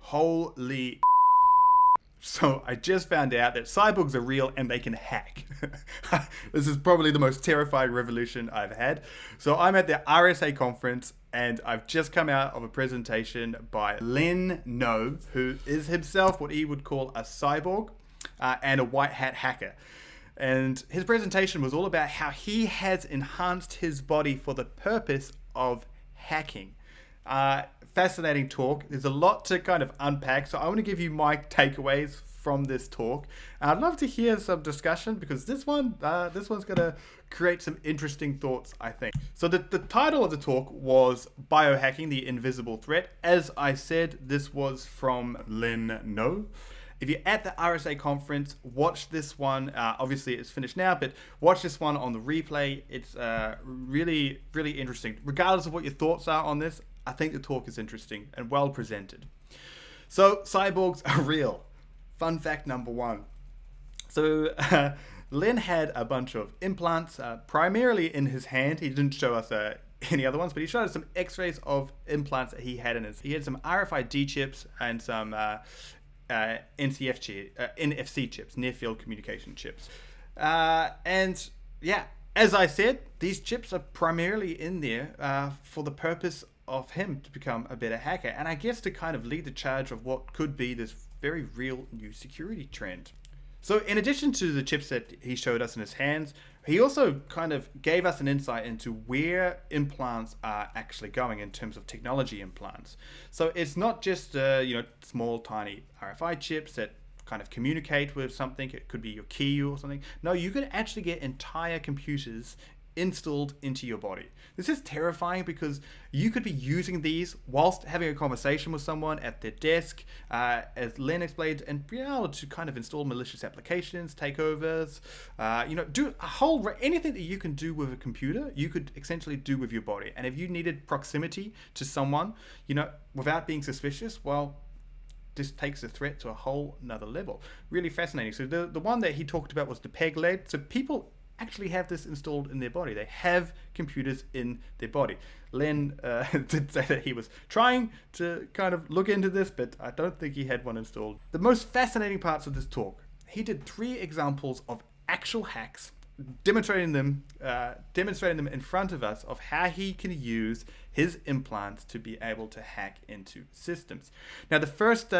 Holy. So I just found out that cyborgs are real and they can hack. This is probably the most terrifying revolution I've had. So I'm at the RSA conference and I've just come out of a presentation by Len Noe, who is himself what he would call a cyborg and a white hat hacker. And his presentation was all about how he has enhanced his body for the purpose of hacking. Fascinating talk. There's a lot to kind of unpack, so I want to give you my takeaways from this talk. I'd love to hear some discussion because this one's going to create some interesting thoughts, I think. So the title of the talk was Biohacking, the Invisible Threat. As I said, this was from Len Noe. If you're at the RSA conference, watch this one. Obviously, it's finished now, but watch this one on the replay. It's really, really interesting. Regardless of what your thoughts are on this, I think the talk is interesting and well presented. So, cyborgs are real. Fun fact number one. So, Len had a bunch of implants, primarily in his hand. He didn't show us any other ones, but he showed us some x-rays of implants that he had in his. He had some RFID chips and some NFC chips, near field communication chips. And yeah, as I said, these chips are primarily in there for the purpose of him to become a better hacker, and I guess to kind of lead the charge of what could be this very real new security trend. So in addition to the chips that he showed us in his hands, he also kind of gave us an insight into where implants are actually going in terms of technology implants. So it's not just small tiny RFID chips that kind of communicate with something. It could be your key or something. No, you can actually get entire computers installed into your body. This is terrifying because you could be using these whilst having a conversation with someone at their desk, as Len explained, and be able to kind of install malicious applications, takeovers, do a whole anything that you can do with a computer, you could essentially do with your body. And if you needed proximity to someone, without being suspicious, well, this takes the threat to a whole nother level. Really fascinating. So the one that he talked about was the peg leg. So people actually have this installed in their body. They have computers in their body. Len did say that he was trying to kind of look into this, but I don't think he had one installed. The most fascinating parts of this talk, he did 3 examples of actual hacks, demonstrating them in front of us of how he can use his implants to be able to hack into systems. Now, the first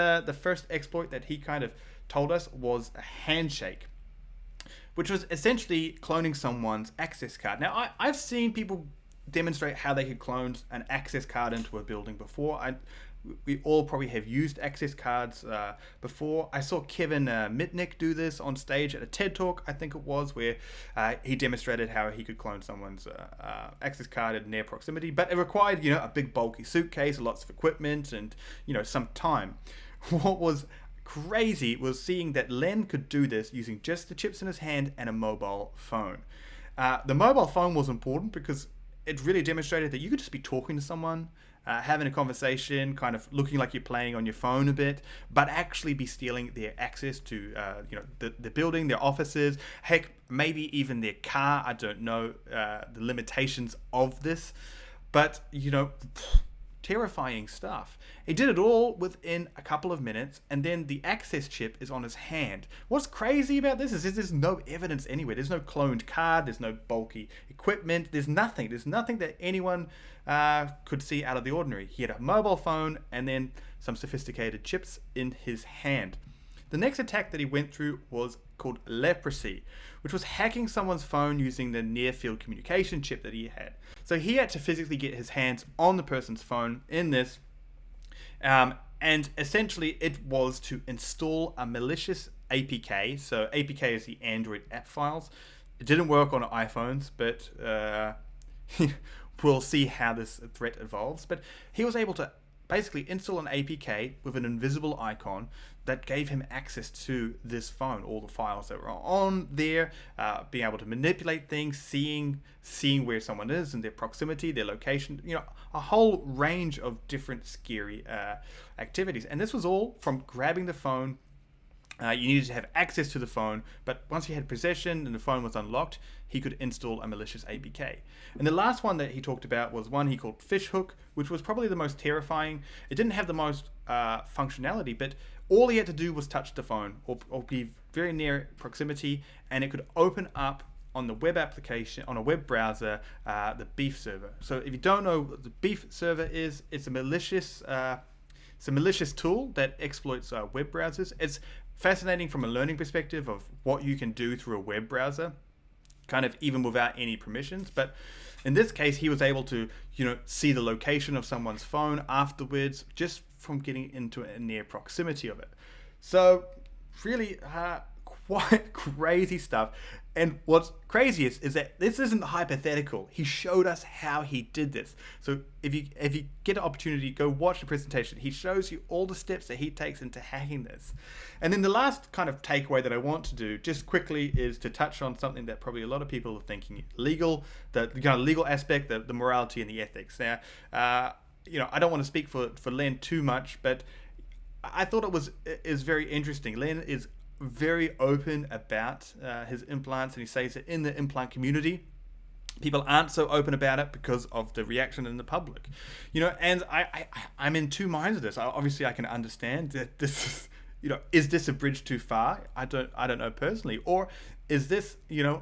exploit that he kind of told us was a handshake, which was essentially cloning someone's access card. Now, I've seen people demonstrate how they could clone an access card into a building before. We all probably have used access cards before. I saw Kevin Mitnick do this on stage at a TED Talk, I think it was, where he demonstrated how he could clone someone's access card in near proximity. But it required, a big bulky suitcase, lots of equipment, and, some time. What was crazy was seeing that Len could do this using just the chips in his hand and a mobile phone. The mobile phone was important because it really demonstrated that you could just be talking to someone, having a conversation, kind of looking like you're playing on your phone a bit, but actually be stealing their access to the building, their offices, heck, maybe even their car. I don't know the limitations of this, but terrifying stuff. He did it all within a couple of minutes, and then the access chip is on his hand. What's crazy about this is there's no evidence anywhere. There's no cloned card, there's no bulky equipment, there's nothing that anyone could see out of the ordinary. He had a mobile phone and then some sophisticated chips in his hand. The next attack that he went through was called leprosy, which was hacking someone's phone using the near field communication chip that he had. So he had to physically get his hands on the person's phone in this, and essentially it was to install a malicious APK. So APK is the Android app files. It didn't work on iPhones, but we'll see how this threat evolves. But he was able to basically install an APK with an invisible icon that gave him access to this phone, all the files that were on there, being able to manipulate things, seeing where someone is and their proximity, their location, a whole range of different scary activities. And this was all from grabbing the phone You needed to have access to the phone, but once he had possession and the phone was unlocked, he could install a malicious APK. And the last one that he talked about was one he called Fishhook, which was probably the most terrifying. It didn't have the most functionality, but all he had to do was touch the phone or be very near proximity, and it could open up on the web application, on a web browser, the Beef server. So if you don't know what the Beef server is, it's a malicious tool that exploits web browsers. It's fascinating from a learning perspective of what you can do through a web browser, kind of even without any permissions. But in this case, he was able to, see the location of someone's phone afterwards just from getting into a near proximity of it. So really quite crazy stuff. And what's craziest is that this isn't hypothetical. He showed us how he did this. So if you get an opportunity, go watch the presentation. He shows you all the steps that he takes into hacking this. And then the last kind of takeaway that I want to do just quickly is to touch on something that probably a lot of people are thinking legal, the kind of legal aspect, the morality and the ethics. Now, I don't want to speak for Len too much, but I thought it is very interesting. Len is very open about his implants, and he says that in the implant community, people aren't so open about it because of the reaction in the public. And I'm in two minds of this. Obviously, I can understand that this is this a bridge too far? I don't know personally, or is this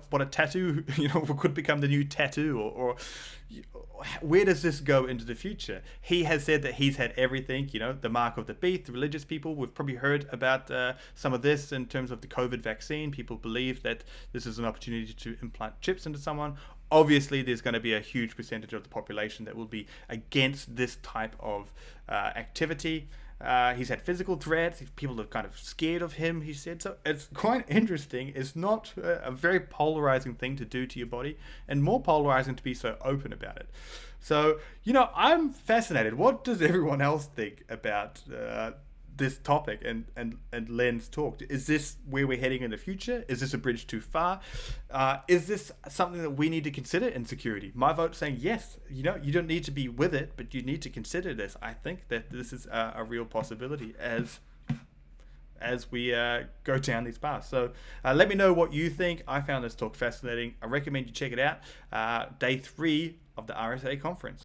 what a tattoo could become the new tattoo, or where does this go into the future? He has said that he's had everything, the mark of the beast, the religious people. We've probably heard about some of this in terms of the COVID vaccine. People believe that this is an opportunity to implant chips into someone. Obviously, there's going to be a huge percentage of the population that will be against this type of activity. He's had physical threats. People are kind of scared of him, he said. So it's quite interesting. It's not a very polarizing thing to do to your body, and more polarizing to be so open about it. So, I'm fascinated. What does everyone else think about this topic and Len's talk? Is this where we're heading in the future? Is this a bridge too far? Is this something that we need to consider in security? My vote saying yes. You don't need to be with it, but you need to consider this. I think that this is a real possibility as we go down these paths. So let me know what you think. I found this talk fascinating. I recommend you check it out. Day 3 of the RSA conference.